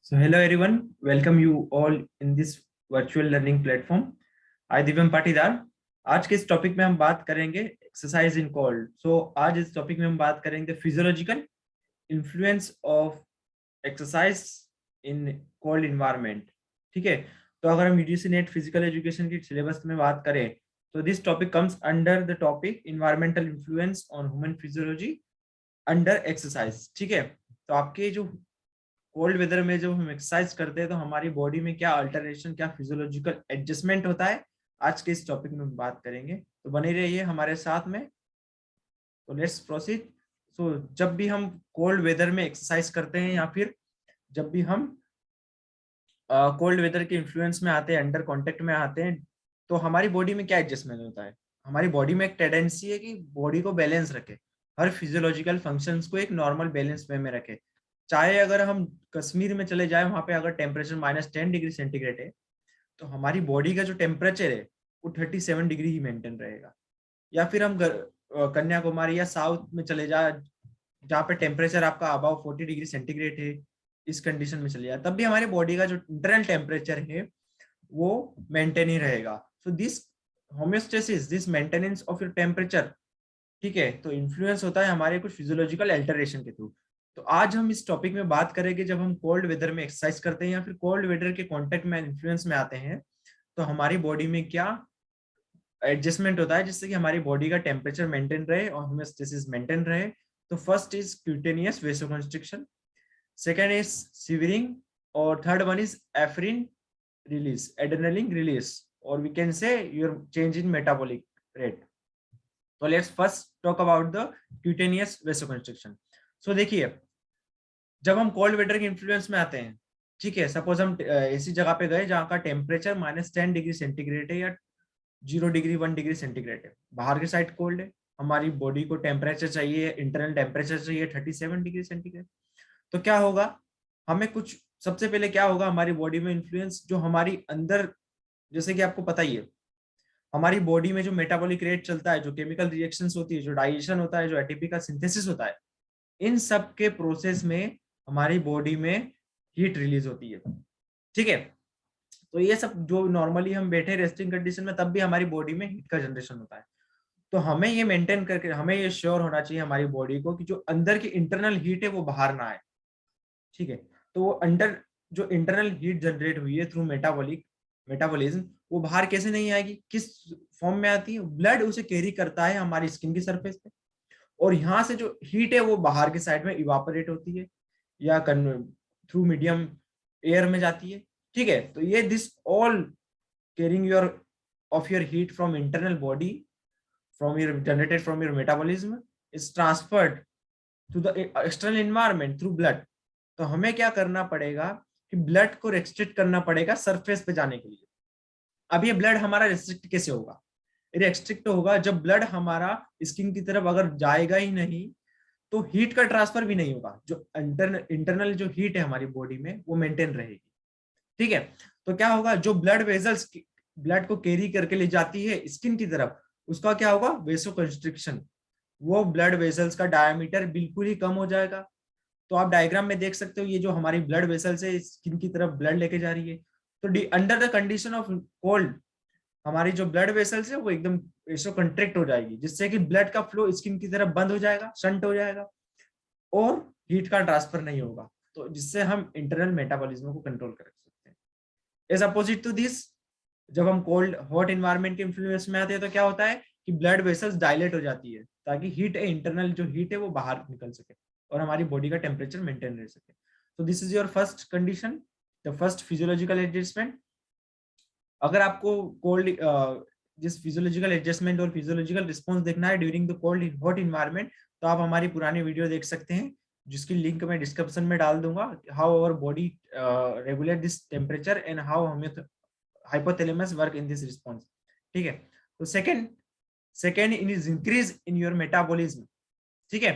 So hello everyone, welcome you all in this virtual learning platform. I दिव्यम पाटीदार। आज के इस topic में हम बात करेंगे एक्सरसाइज इन कोल्ड। आज इस टॉपिक में हम बात करेंगे physiological influence of exercise in cold environment. ठीक है, तो अगर हम यूजीसी नेट फिजिकल एजुकेशन की सिलेबस में बात करें तो this topic comes under the topic environmental influence on human physiology under exercise. ठीक है, तो आपके जो कोल्ड वेदर में जब हम एक्सरसाइज करते हैं तो हमारी बॉडी में क्या अल्टरेशन, क्या फिजियोलॉजिकल एडजस्टमेंट होता है, आज के इस टॉपिक में हम बात करेंगे। तो बने रहिए हमारे साथ में। तो लेट्स प्रोसीड। जब भी हम कोल्ड वेदर में एक्सरसाइज करते हैं या फिर जब भी हम कोल्ड वेदर के इन्फ्लुएंस में आते हैं, अंडर कॉन्टेक्ट में आते हैं, तो हमारी बॉडी में क्या एडजस्टमेंट होता है। हमारी बॉडी में एक टेंडेंसी है कि बॉडी को बैलेंस रखे, हर फिजियोलॉजिकल फंक्शंस को एक नॉर्मल बैलेंस वे में रखे। चाहे अगर हम कश्मीर में चले जाए, वहां पे अगर टेम्परेचर -10 डिग्री सेंटीग्रेड है तो हमारी बॉडी का जो टेम्परेचर है वो 37 डिग्री ही मेंटेन रहेगा। या फिर हम कन्याकुमारी या साउथ में चले जाए जहाँ पे टेम्परेचर आपका अबाव 40 डिग्री सेंटीग्रेड है, इस कंडीशन में चले जाए तब भी हमारी बॉडी का जो इंटरनल टेम्परेचर है वो मेंटेन ही रहेगा। So this homeostasis, this maintenance of your temperature, ठीक है, तो इन्फ्लुएंस होता है हमारे कुछ फिजियोलॉजिकल अल्टरेशन के थ्रू। तो आज हम इस टॉपिक में बात करेंगे, जब हम कोल्ड वेदर में एक्सरसाइज करते हैं या फिर कोल्ड वेदर के कांटेक्ट में इन्फ्लुएंस में आते हैं तो हमारी बॉडी में क्या एडजस्टमेंट होता है जिससे कि हमारी बॉडी का टेम्परेचर मेंटेन रहे और होम्योस्टेसिस मेंटेन रहे। तो first is cutaneous vasoconstriction, second is shivering, और थर्ड वन इज एफ्रिन रिलीज, एड्रेनलिन रिलीज, और we can say your change in metabolic rate. तो let's first talk about the cutaneous vasoconstriction. So देखिए, जब हम cold weather के influence में आते हैं, ठीक है, सपोज हम ऐसी जगह पे गए जहाँ का टेम्परेचर -10 डिग्री सेंटीग्रेड है या 0 डिग्री 1 डिग्री सेंटीग्रेड है, बाहर की साइड कोल्ड है, हमारी बॉडी को टेम्परेचर चाहिए, इंटरनल टेम्परेचर चाहिए 37 डिग्री सेंटीग्रेड। तो क्या होगा, हमें कुछ सबसे पहले क्या होगा, हमारी बॉडी में इन्फ्लुएंस जो हमारी अंदर, जैसे कि आपको पता ही है हमारी बॉडी में जो मेटाबॉलिक रेट चलता है, जो केमिकल रिएक्शंस होती है, जो डाइजेशन होता है, जो एटीपी का सिंथेसिस होता है, इन सब के प्रोसेस में हमारी बॉडी में हीट रिलीज होती है। ठीक है, तो ये सब जो नॉर्मली हम बैठे रेस्टिंग कंडीशन में तब भी हमारी बॉडी में हीट का जनरेशन होता है। तो हमें ये मेंटेन करके, हमें ये श्योर होना चाहिए हमारी बॉडी को कि जो अंदर की इंटरनल हीट है वो बाहर ना आए। ठीक है, तो वो अंडर जो इंटरनल हीट जनरेट हुई है थ्रू मेटाबॉलिज्म, वो बाहर कैसे नहीं आएगी, किस फॉर्म में आती है, ब्लड उसे कैरी करता है हमारी स्किन की सरफेस पे, और यहाँ से जो हीट है वो बाहर के साइड में इवापोरेट होती है या थ्रू मीडियम एयर में जाती है। ठीक है, तो ये this all carrying your heat from internal body, from your generated from your metabolism, is transferred to the external environment through blood. तो हमें क्या करना पड़ेगा कि ब्लड को रेस्ट्रिक्ट करना पड़ेगा सरफेस पे जाने के लिए। अब ये ब्लड हमारा रेस्ट्रिक्ट कैसे होगा, रेस्ट्रिक्ट होगा जब ब्लड हमारा स्किन की तरफ अगर जाएगा ही नहीं तो हीट का ट्रांसफर भी नहीं होगा, जो इंटरनल जो हीट है हमारी बॉडी में वो मेंटेन रहेगी। ठीक है, तो क्या होगा, जो ब्लड वेजल्स ब्लड को कैरी करके ले जाती है स्किन की तरफ, उसका क्या होगा, वेसोकंस्ट्रिक्शन, वो ब्लड वेसल्स का डायमीटर बिल्कुल ही कम हो जाएगा। तो आप डायग्राम में देख सकते हो, ये जो हमारी ब्लड वेसल्स है स्किन की तरफ ब्लड लेके जा रही है, तो under the condition of cold हमारी जो ब्लड वेसल्स है वो एकदम वेसो कंट्रैक्ट हो जाएगी, जिससे कि ब्लड का फ्लो स्किन की तरफ बंद हो जाएगा, शंट हो जाएगा, और हीट का ट्रांसफर नहीं होगा, तो जिससे हम इंटरनल मेटाबॉलिज्म को कंट्रोल कर सकते हैं। एज अपोजिट टू दिस, जब हम कोल्ड हॉट एनवायरनमेंट के इन्फ्लुएंस में आते हैं तो क्या होता है कि ब्लड वेसल्स डायलेट हो जाती है ताकि हीट इंटरनल जो हीट है वो बाहर निकल सके और हमारी बॉडी का टेम्परेचर मेंटेन रह सके। तो this is your first condition, the first physiological adjustment. अगर आपको कोल्ड जिस फिजियोलॉजिकल एडजस्टमेंट और फिजियोलॉजिकल रिस्पॉन्स देखना है during the cold hot environment, तो आप हमारी पुरानी वीडियो देख सकते हैं जिसकी लिंक मैं डिस्क्रिप्शन में डाल दूंगा, how our body regulate this temperature and how हमें hypothalamus work in this response. ठीक है, तो second is increase in your metabolism. ठीक है,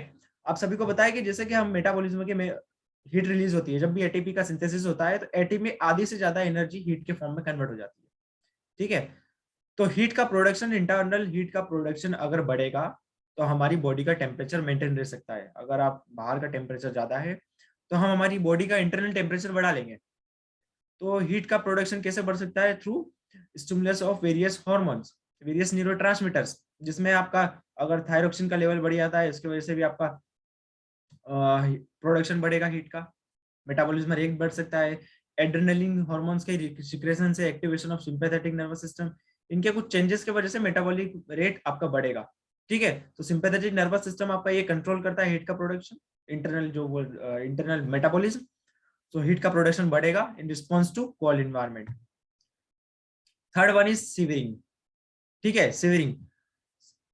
आप सभी को बताया कि जैसे कि हम मेटाबॉलिज्म के में हीट रिलीज होती है, जब भी एटीपी का सिंथेसिस होता है तो एटीपी में आधी से ज्यादा एनर्जी हीट के फॉर्म में कन्वर्ट हो जाती है। ठीक है, तो हीट का प्रोडक्शन, इंटरनल हीट का प्रोडक्शन अगर बढ़ेगा तो हमारी बॉडी का टेम्परेचर मेंटेन रह सकता है। अगर आप बाहर का टेम्परेचर ज्यादा है तो हम हमारी बॉडी का इंटरनल टेम्परेचर बढ़ा लेंगे। तो हीट का प्रोडक्शन कैसे बढ़ सकता है? Through stimulus of various hormones, various neurotransmitters, जिसमें आपका अगर थायरोक्सिन का लेवल बढ़ जाता है, इसकी वजह से भी आपका प्रोडक्शन बढ़ेगा, हीट का मेटाबॉलिज्म रेट बढ़ सकता है। एड्रेनलिन हार्मोन्स के सिक्रेशन से activation of sympathetic nervous system, इनके कुछ चेंजेस की वजह से मेटाबॉलिक रेट आपका बढ़ेगा। ठीक है, तो सिंपैथेटिक नर्वस सिस्टम आपका ये कंट्रोल करता है हीट का प्रोडक्शन, इंटरनल जो इंटरनल मेटाबॉलिज्म। तो हीट का प्रोडक्शन बढ़ेगा in response to cold environment. Third one is shivering. ठीक है, सिवरिंग,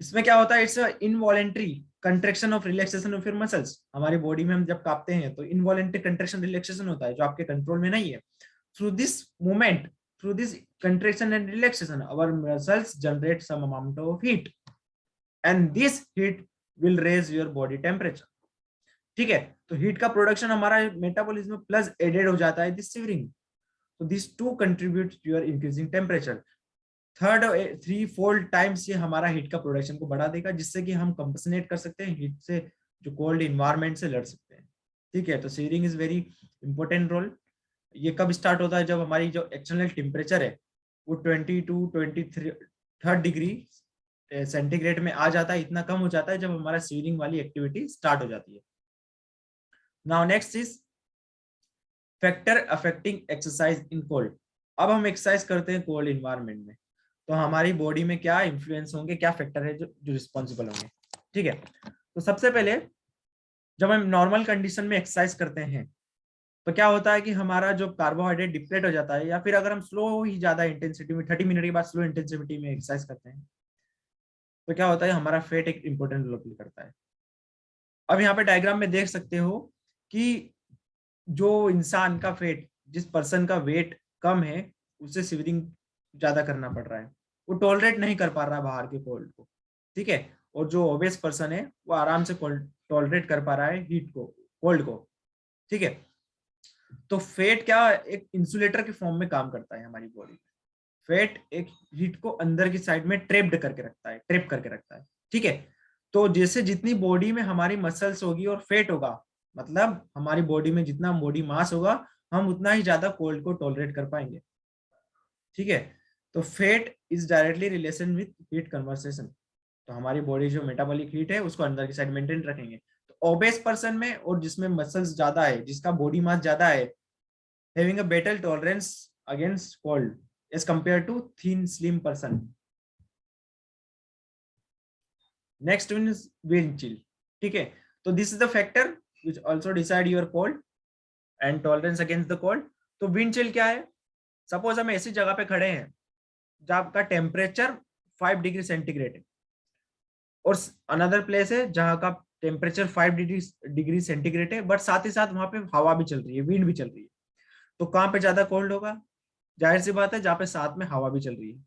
इसमें क्या होता है? It's involuntary contraction of relaxation of your muscles. हमारी बॉडी में हम जब कांपते हैं तो इनवॉलेंट्री कंट्रेक्शन रिलैक्सेशन होता है जो आपके कंट्रोल में नहीं है। Through this movement, through this contraction and relaxation, our muscles generate some amount of heat and this heat will raise your body temperature. ठीक है, तो हीट का प्रोडक्शन हमारा मेटाबॉलिज्म प्लस एडेड हो जाता है दिस सिवरिंग। तो this to contribute to your increasing temperature. Third 3 fold times ये हमारा हीट का प्रोडक्शन को बढ़ा देगा, जिससे कि हम कंपनसेट कर सकते हैं हीट से, जो कोल्ड इन्वायरमेंट से लड़ सकते हैं। ठीक है, तो shivering is very important role. ये कब स्टार्ट होता है? जब हमारी जो एक्सटर्नल टेम्परेचर है वो 22-23 डिग्री सेंटीग्रेड में आ जाता है, इतना कम हो जाता है जब हमारा सीवरिंग वाली एक्टिविटी स्टार्ट हो जाती है। Now next is factor affecting exercise in cold. अब हम एक्सरसाइज करते हैं कोल्ड इन्वायरमेंट में, तो हमारी बॉडी में क्या इन्फ्लुएंस होंगे, क्या फैक्टर है जो रिस्पॉन्सिबल होंगे। ठीक है, तो सबसे पहले जब हम नॉर्मल कंडीशन में एक्सरसाइज करते हैं तो क्या होता है कि हमारा जो कार्बोहाइड्रेट डिप्लेट हो जाता है, या फिर अगर हम स्लो ही ज्यादा इंटेंसिटी में 30 मिनट के बाद स्लो इंटेंसिटी में एक्सरसाइज करते हैं तो क्या होता है, हमारा फैट एक इंपॉर्टेंट रोल प्ले करता है। अब यहाँ पे डायग्राम में देख सकते हो कि जो इंसान का फैट, जिस पर्सन का वेट कम है उसे सिवरिंग ज्यादा करना पड़ रहा है, वो टॉलरेट नहीं कर पा रहा बाहर के कोल्ड को। ठीक है, और जो ओबेस पर्सन है वो आराम से टॉलरेट कर पा रहा है हीट को, कोल्ड को। ठीक है, तो फैट क्या एक इंसुलेटर के फॉर्म में काम करता है हमारी बॉडी में। फैट एक हीट को अंदर की साइड में ट्रेप्ड करके रखता है, ट्रेप करके रखता है। ठीक है, तो जैसे जितनी बॉडी में हमारी मसल्स होगी और फैट होगा, मतलब हमारी बॉडी में जितना बॉडी मास होगा, हम उतना ही ज्यादा कोल्ड को टॉलरेट कर पाएंगे। ठीक है, तो fat is directly relation with heat conversation. तो हमारी बॉडी जो मेटाबॉलिक हीट है उसको अंदर की साइड मेंटेन रखेंगे। तो ओबेस पर्सन में और जिसमें मसल्स ज्यादा है, जिसका बॉडी मास ज्यादा है, having a better tolerance against cold as compare to thin slim person. Next one is wind chill. ठीक है, तो this is the factor which also decide your cold and tolerance against the cold. तो wind chill क्या है? Suppose हम ऐसी जगह पे खड़े हैं जहाँ का टेम्परेचर 5 डिग्री सेंटीग्रेड है, और अनदर प्लेस है जहाँ का टेम्परेचर 5 डिग्री सेंटीग्रेड है, बट साथ ही साथ वहां पे हवा भी चल रही है, विंड भी चल रही है। तो कहाँ पे ज्यादा कोल्ड होगा? जाहिर सी बात है जहाँ पे साथ में हवा भी चल रही है।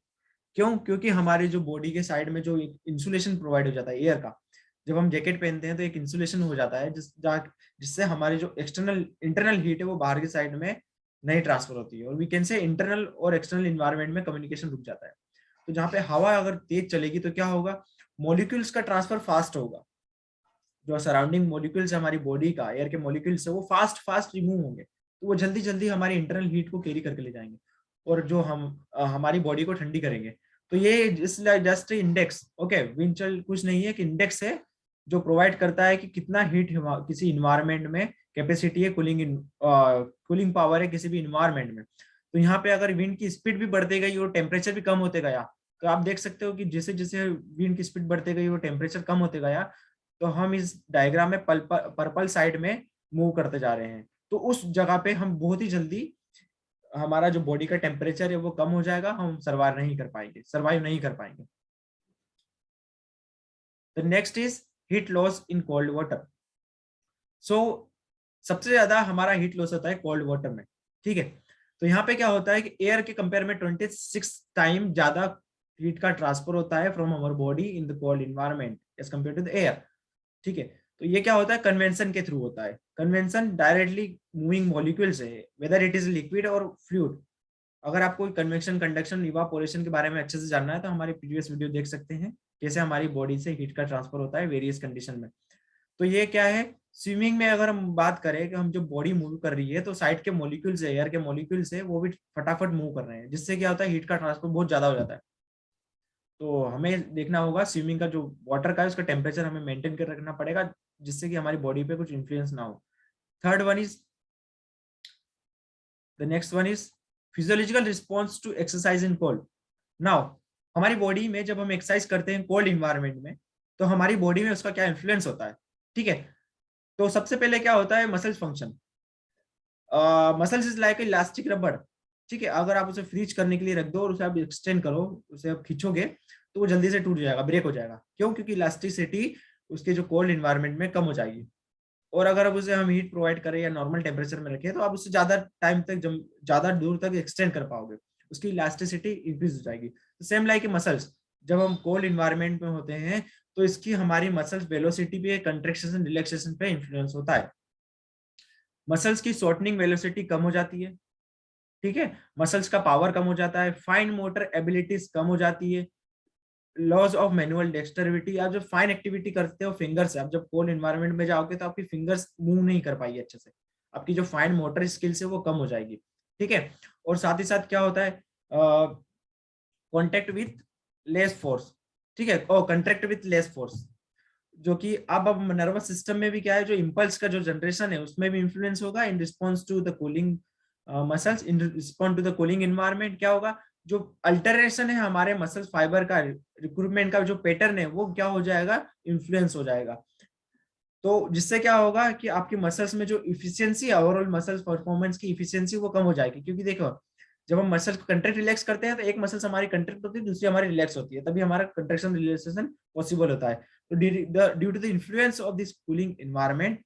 क्यों? क्योंकि हमारी जो बॉडी के साइड में जो इंसुलेशन प्रोवाइड हो जाता है एयर का, जब हम जैकेट पहनते हैं तो एक इंसुलेशन हो जाता है जिससे हमारी जो एक्सटर्नल इंटरनल हीट है वो बाहर की साइड में नहीं ट्रांसफर होती है, और वी कैन से इंटरनल और एक्सटर्नल इन्वायरमेंट में कम्युनिकेशन रुक जाता है। तो जहाँ पे हवा अगर तेज चलेगी तो क्या होगा, मॉलिक्यूल्स का ट्रांसफर फास्ट होगा। जो सराउंडिंग मॉलिक्यूल्स हमारी बॉडी का एयर के मॉलिक्यूल्स है वो फास्ट फास्ट रिमूव होंगे, तो वो जल्दी जल्दी हमारी इंटरनल हीट को कैरी करके ले जाएंगे और जो हम हमारी बॉडी को ठंडी करेंगे। तो ये जस्ट इंडेक्स, ओके, विंचल कुछ नहीं है कि इंडेक्स है जो प्रोवाइड करता है कि कितना हीट किसी इन्वायरमेंट में कैपेसिटी है, कूलिंग पावर है किसी भी इन्वायरमेंट में। तो यहाँ पे अगर विंड की स्पीड भी बढ़ती गई और टेम्परेचर भी कम होते गया, तो आप देख सकते हो कि जैसे जैसे विंड की स्पीड बढ़ती गई और टेम्परेचर कम होते गया, तो हम इस डायग्राम में पर्पल साइड में मूव करते जा रहे हैं। तो उस जगह पे हम बहुत ही जल्दी हमारा जो बॉडी का टेम्परेचर है वो कम हो जाएगा, हम सर्वाइव नहीं कर पाएंगे। The next is heat loss in cold water. So सबसे ज्यादा हमारा हीट लॉस होता है कोल्ड वाटर में। ठीक है, तो यहाँ पे क्या होता है कि एयर के कंपेयर में 26 टाइम ज्यादा हीट का ट्रांसफर होता है from our body in the cold environment as compare to the air. ठीक है, तो ये क्या होता है, कन्वेंशन के थ्रू होता है। कन्वेंशन डायरेक्टली मूविंग मॉलिक्यूल्स है, वेदर इट इज लिक्विड और फ्लूइड। अगर आपको कन्वेक्शन, कंडक्शन, इवापोरेशन के बारे में अच्छे से जानना है तो हमारे प्रीवियस वीडियो देख सकते हैं, कैसे हमारी बॉडी से हीट का ट्रांसफर होता है वेरियस कंडीशन में। तो ये क्या है, स्विमिंग में अगर हम बात करें कि हम जो बॉडी मूव कर रही है तो साइड के मॉलिक्यूल्स है, एयर के मॉलिक्यूल्स है, वो भी फटाफट मूव कर रहे हैं, जिससे क्या होता है हीट का ट्रांसफर बहुत ज्यादा हो जाता है। तो हमें देखना होगा स्विमिंग का जो वाटर का है उसका टेम्परेचर हमें मेंटेन कर रखना पड़ेगा, जिससे कि हमारी बॉडी पे कुछ इन्फ्लुएंस ना हो। Third one is the next one is physiological response to exercise in cold. Now हमारी बॉडी में जब हम एक्सरसाइज करते हैं कोल्ड इन्वायरमेंट में, तो हमारी बॉडी में उसका क्या इन्फ्लुएंस होता है, ठीक है। तो सबसे पहले क्या होता है, muscles function. Muscles is like elastic rubber, ठीक है। अगर आप उसे फ्रीज करने के लिए रख दो और उसे आप एक्सटेंड करो, उसे आप खींचोगे, तो वो जल्दी से टूट जाएगा, ब्रेक हो जाएगा। क्यों? क्योंकि इलास्टिसिटी उसके जो कोल्ड इन्वायरमेंट में कम हो जाएगी। और अगर अब उसे हम हीट प्रोवाइड करें या नॉर्मल टेम्परेचर में रखें, तो आप उससे ज्यादा टाइम तक, ज्यादा दूर तक एक्सटेंड कर पाओगे, उसकी इलास्टिसिटी इंक्रीज हो जाएगी। तो सेम लाइक मसल्स, जब हम कोल्ड इन्वायरमेंट में होते हैं तो इसकी हमारी मसल्स वेलोसिटी पे, कंट्रेक्शन रिलैक्सेशन पे इंफ्लुएंस होता है। मसल्स की शॉर्टनिंग वेलोसिटी कम हो जाती है, ठीक है। मसल्स का पावर कम हो जाता है, फाइन मोटर एबिलिटीज कम हो जाती है, लॉस ऑफ मैनुअल डेक्स्टरिटी। आप जब फाइन एक्टिविटी करते हो फिंगर से, आप जब कोल्ड एनवायरनमेंट में जाओगे तो आपकी फिंगर्स मूव नहीं कर पाएगी अच्छे से, आपकी जो फाइन मोटर स्किल्स है वो कम हो जाएगी, ठीक है। और साथ ही साथ क्या होता है, कॉन्टेक्ट विथ लेस फोर्स, ठीक है, और कंट्रैक्ट विथ लेस फोर्स, जो कि अब नर्वस सिस्टम में भी क्या है, जो इम्पल्स का जो जनरेशन है उसमें भी इंफ्लुएंस होगा in response to the cooling muscles, in response to the cooling environment. क्या होगा, जो अल्टरेशन है हमारे मसल फाइबर का, रिक्रूटमेंट का जो पैटर्न है वो क्या हो जाएगा, इन्फ्लुएंस हो जाएगा। तो जिससे क्या होगा कि आपकी मसल्स में जो इफिशियंसी है, ओवरऑल मसल्स परफॉर्मेंस की इफिशियंसी वो कम हो जाएगी। क्योंकि देखो, जब हम मसल कंट्रैक्ट रिलैक्स करते हैं तो एक मसल्स हमारी कंट्रैक्ट होती है, दूसरी हमारी रिलैक्स होती है, तभी हमारा कंट्रैक्शन रिलैक्सेशन पॉसिबल होता है। तो due to the influence of this cooling environment,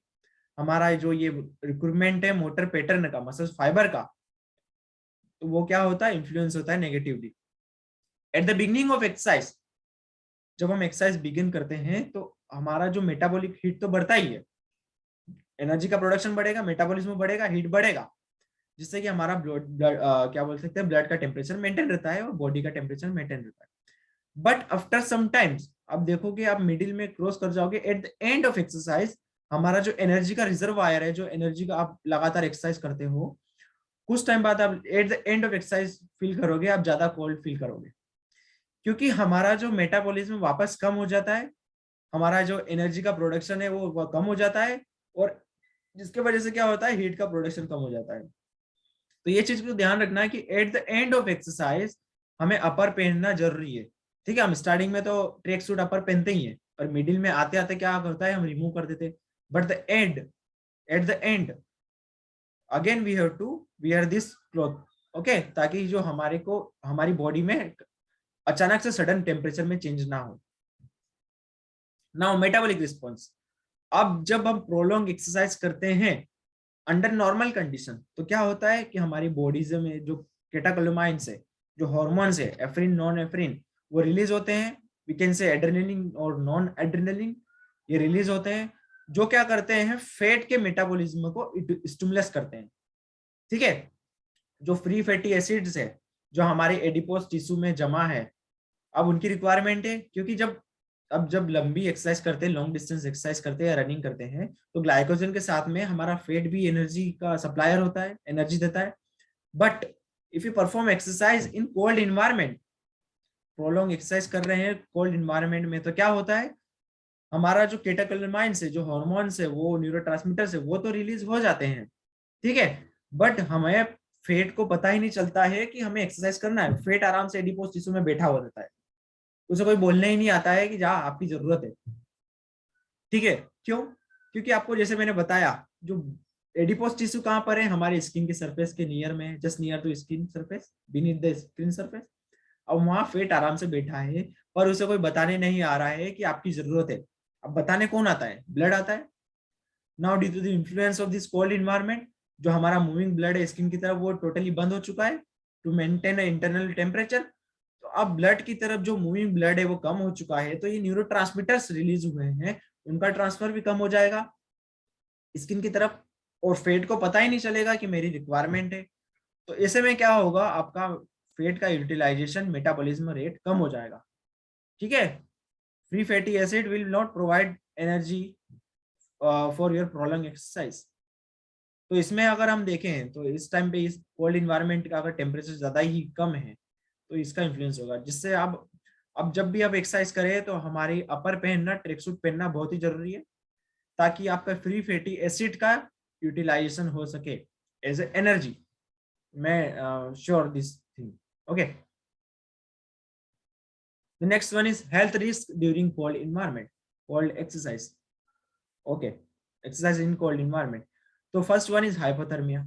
हमारा जो ये रिक्रूटमेंट है मोटर पैटर्न का, मसल्स फाइबर का, तो वो क्या होता है, इन्फ्लुएंस होता है negatively. At the beginning of exercise, जब हम एक्सरसाइज बिगिन करते हैं तो हमारा जो मेटाबॉलिक हीट तो बढ़ता ही है, एनर्जी का प्रोडक्शन बढ़ेगा, मेटाबॉलिज्म बढ़ेगा, हीट बढ़ेगा, जिससे कि हमारा ब्लड क्या बोल सकते हैं, ब्लड का टेम्परेचर मेंटेन रहता है और बॉडी का टेम्परेचर मेंटेन रहता है। बट आफ्टर सम टाइम्स, अब देखोगे आप मिडिल में क्रॉस कर जाओगे, eight the end of exercise हमारा जो एनर्जी का रिजर्वायर है, जो एनर्जी का आप लगातार एक्सरसाइज करते हो, कुछ टाइम बाद आप eight the end of exercise feel करोगे, आप ज्यादा कोल्ड फील करोगे, क्योंकि हमारा जो मेटाबॉलिज्म वापस कम हो जाता है, हमारा जो एनर्जी का प्रोडक्शन है वो कम हो जाता है, और जिसके वजह से क्या होता है, हीट का प्रोडक्शन कम हो जाता है। तो ये चीज को ध्यान रखना है कि eight the end of exercise हमें अपर पहनना जरूरी है, ठीक है। हम स्टार्टिंग में तो ट्रैक सूट अपर पहनते ही है, पर मिडिल में आते आते क्या होता है, हम रिमूव कर देते। But the end, at the end again we have to wear this cloth, okay, ताकि जो हमारे को, हमारी बॉडी में अचानक से सडन टेम्परेचर में चेंज ना हो। नाउ मेटाबॉलिक रिस्पॉन्स, अब जब हम प्रोलॉन्ग एक्सरसाइज करते हैं अंडर नॉर्मल कंडीशन, तो क्या होता है कि हमारी बॉडीज में जो कैटाकोलिमाइंस है, जो हॉर्मोन्स है, एफ्रिन नॉन एफ्रिन, वो रिलीज होते हैं। वी कैन से एड्रेनलिन और नॉन एड्रेनलिन, ये रिलीज होते हैं, जो क्या करते हैं, फैट के मेटाबॉलिज्म को स्टिमुलस करते हैं, ठीक है। जो फ्री फैटी एसिड्स है जो हमारे एडिपोज टिश्यू में जमा है, अब उनकी रिक्वायरमेंट है, क्योंकि जब लंबी एक्सरसाइज करते हैं, लॉन्ग डिस्टेंस एक्सरसाइज करते हैं या रनिंग करते हैं, तो ग्लाइकोजन के साथ में हमारा फैट भी एनर्जी का सप्लायर होता है, एनर्जी देता है। But if you perform exercise in cold environment, prolong exercise कर रहे हैं कोल्ड इन्वायरमेंट में, तो क्या होता है, हमारा जो कैटेकोलिमाइंस है, जो हॉर्मोन्स है, वो न्यूरोट्रांसमीटर्स है, वो तो रिलीज हो जाते हैं, ठीक है। बट हमें फेट को पता ही नहीं चलता है कि हमें एक्सरसाइज करना है, फेट आराम से एडिपोज टिश्यू में बैठा हुआ रहता है, उसे कोई बोलने ही नहीं आता है कि जा आपकी जरूरत है, ठीक है। क्यों? क्योंकि आपको जैसे मैंने बताया, जो एडिपोज टिश्यू कहां पर है, हमारे स्किन के सरफेस के नियर में, just near to skin surface, beneath the skin surface. अब वहां फेट आराम से बैठा है, पर उसे कोई बताने नहीं आ रहा है कि आपकी जरूरत है। अब बताने कौन आता है, ब्लड आता है। Now due to the influence of this cold environment, जो हमारा मूविंग ब्लड है स्किन की तरफ, वो टोटली बंद हो चुका है टू मेंटेन इंटरनल टेम्परेचर। तो अब ब्लड की तरफ जो मूविंग ब्लड है वो कम हो चुका है, तो ये न्यूरोट्रांसमीटर्स रिलीज हुए हैं, उनका ट्रांसफर भी कम हो जाएगा स्किन की तरफ, और फेट को पता ही नहीं चलेगा कि मेरी रिक्वायरमेंट है। तो ऐसे में क्या होगा, आपका फेट का यूटिलाइजेशन, मेटाबॉलिज्म रेट कम हो जाएगा, ठीक है। Free fatty acid will not provide energy for your prolong exercise. तो इसमें अगर हम देखें तो इस टाइम पे इस कोल्ड इन्वायरमेंट का अगर टेम्परेचर ज्यादा ही कम है तो इसका इन्फ्लुएंस होगा, जिससे अब जब भी आप एक्सरसाइज करें तो हमारी अपर पहनना, ट्रैक सूट पहनना बहुत ही जरूरी है, ताकि आपका फ्री फैटी एसिड का यूटिलाइजेशन हो सके एज ए एनर्जी। मैं sure this thing. Okay, the next one is health risk during cold environment, cold exercise. Okay, exercise in cold environment. तो first one is hypothermia.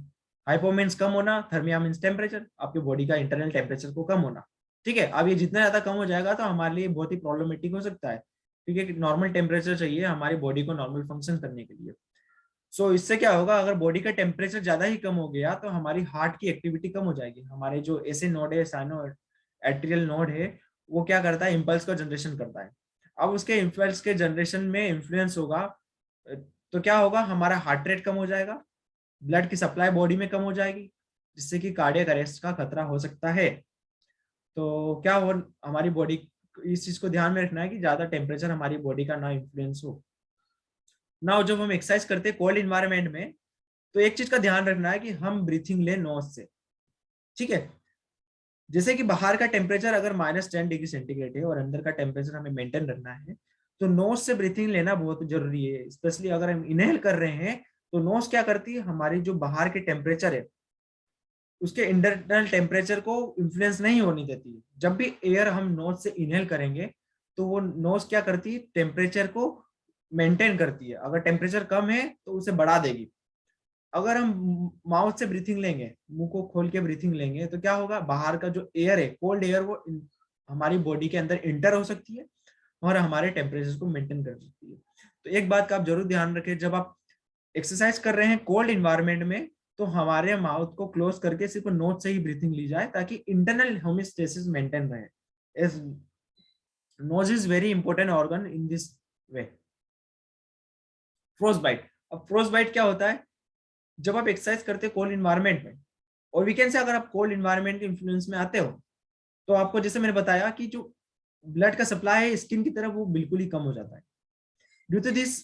Hypo means कम होना, thermia means temperature, आपके body का internal temperature को कम होना। ठीक है, अब ये जितना ज्यादा कम हो जाएगा तो हमारे लिए बहुत ही प्रॉब्लमेटिक हो सकता है, क्योंकि नॉर्मल टेम्परेचर चाहिए हमारी बॉडी को नॉर्मल फंक्शन करने के लिए। सो इससे क्या होगा, अगर बॉडी का टेम्परेचर ज्यादा ही कम हो गया तो हमारी हार्ट की एक्टिविटी कम हो जाएगी। हमारे जो ऐसे नोड है, साइनो एट्रियल नोड है, वो क्या करता है, इम्पल्स का जनरेशन करता है। अब उसके इम्पल्स के जनरेशन में इन्फ्लुएंस होगा, तो क्या होगा, हमारा हार्ट रेट कम हो जाएगा, ब्लड की सप्लाई बॉडी में कम हो जाएगी, जिससे कि कार्डियक अरेस्ट का खतरा हो सकता है। तो क्या हो, हमारी बॉडी, इस चीज को ध्यान में रखना है कि ज्यादा टेम्परेचर हमारी बॉडी का ना इन्फ्लुएंस हो ना। जब हम एक्सरसाइज करते हैं कोल्ड इन्वायरमेंट में, तो एक चीज का ध्यान रखना है कि हम ब्रीथिंग ले नोज से। ठीक है, जैसे कि बाहर का टेम्परेचर अगर -10 डिग्री सेंटीग्रेड है और अंदर का टेम्परेचर हमें मेंटेन रखना है, तो नोज से ब्रीथिंग लेना बहुत जरूरी है। स्पेशली अगर हम इनहेल कर रहे हैं तो नोज क्या करती है, हमारी जो बाहर के टेम्परेचर है उसके इंटरनल टेम्परेचर को इन्फ्लुएंस नहीं होने देती है। जब भी एयर हम नोज से इनहेल करेंगे तो वो नोज क्या करती है, टेम्परेचर को मेंटेन करती है। अगर टेम्परेचर कम है तो उसे बढ़ा देगी। अगर हम माउथ से ब्रीथिंग लेंगे, मुंह को खोल के ब्रीथिंग लेंगे, तो क्या होगा, बाहर का जो एयर है, कोल्ड एयर, वो हमारी बॉडी के अंदर इंटर हो सकती है और हमारे टेम्परेचर को मेंटेन कर सकती है। तो एक बात का आप जरूर ध्यान रखें, जब आप एक्सरसाइज कर रहे हैं कोल्ड इन्वायरमेंट में, तो हमारे माउथ को क्लोज करके सिर्फ नोज से ही ब्रीथिंग ली जाए, ताकि इंटरनल होमियोस्टेसिस मेंटेन रहे। As nose is very important organ in this way. Frostbite. अब फ्रोस्ट बाइट क्या होता है, जब आप एक्सरसाइज करते हैं कोल्ड इन्वायरमेंट में, और वीकेंड से अगर आप कोल्ड इन्वायरमेंट के इन्फ्लुएंस में आते हो, तो आपको जैसे मैंने बताया कि जो ब्लड का सप्लाई है स्किन की तरफ, वो बिल्कुल ही कम हो जाता है। Due to this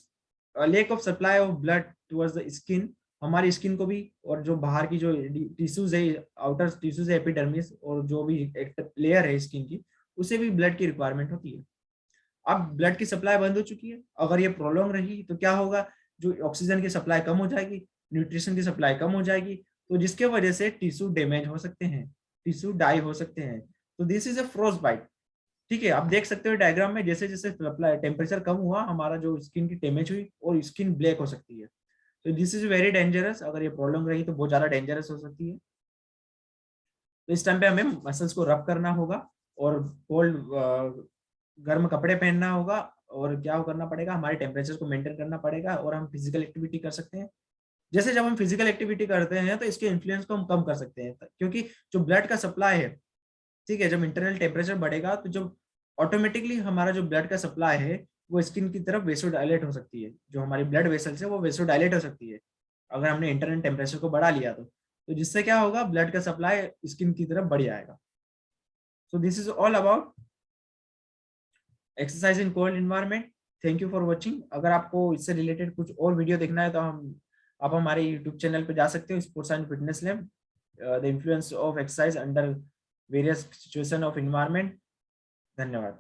lack of supply of blood towards the skin, हमारी स्किन को भी, और जो बाहर की जो टिश्यूज है, आउटर टिश्यूज है, एपिडर्मिस, और जो भी एक लेयर है स्किन की, उसे भी ब्लड की रिक्वायरमेंट होती है। अब ब्लड की सप्लाई बंद हो चुकी है, अगर ये प्रोलॉन्ग रही तो क्या होगा, जो ऑक्सीजन की सप्लाई कम हो जाएगी, न्यूट्रिशन की सप्लाई कम हो जाएगी, तो जिसके वजह से टिश्यू डैमेज हो सकते हैं, टिश्यू डाई हो सकते हैं। तो this is a frostbite. ठीक है, आप देख सकते हो डायग्राम में, जैसे जैसे टेम्परेचर कम हुआ, हमारा जो स्किन की डैमेज हुई और स्किन ब्लैक हो सकती है। तो दिस इज वेरी डेंजरस, अगर ये प्रॉब्लम रही तो बहुत ज्यादा डेंजरस हो सकती है। तो इस टाइम पे हमें मसल्स को रब करना होगा, और कोल्ड गर्म कपड़े पहनना होगा, और क्या करना पड़ेगा, हमारे टेम्परेचर को मेंटेन करना पड़ेगा, और हम फिजिकल एक्टिविटी कर सकते हैं। जैसे जब हम फिजिकल एक्टिविटी करते हैं तो इसके इन्फ्लुएंस को हम कम कर सकते हैं, क्योंकि जो ब्लड का सप्लाई है, ठीक है, जब इंटरनल टेम्परेचर बढ़ेगा तो जब ऑटोमेटिकली हमारा जो ब्लड का सप्लाई है वो स्किन की तरफ वेसोडायलेट हो सकती है, जो हमारी ब्लड वेसल्स है वो वेसोडायलेट हो सकती है, अगर हमने इंटरनल टेम्परेचर को बढ़ा लिया तो जिससे क्या होगा, ब्लड का सप्लाई स्किन की तरफ बढ़ जाएगा। So this is all about exercise in cold environment. Thank you for watching. अगर आपको इससे रिलेटेड कुछ और वीडियो देखना है तो आप हमारे यूट्यूब चैनल पे जा सकते हो, sports and fitness lab, the influence of exercise under various situation of environment. धन्यवाद।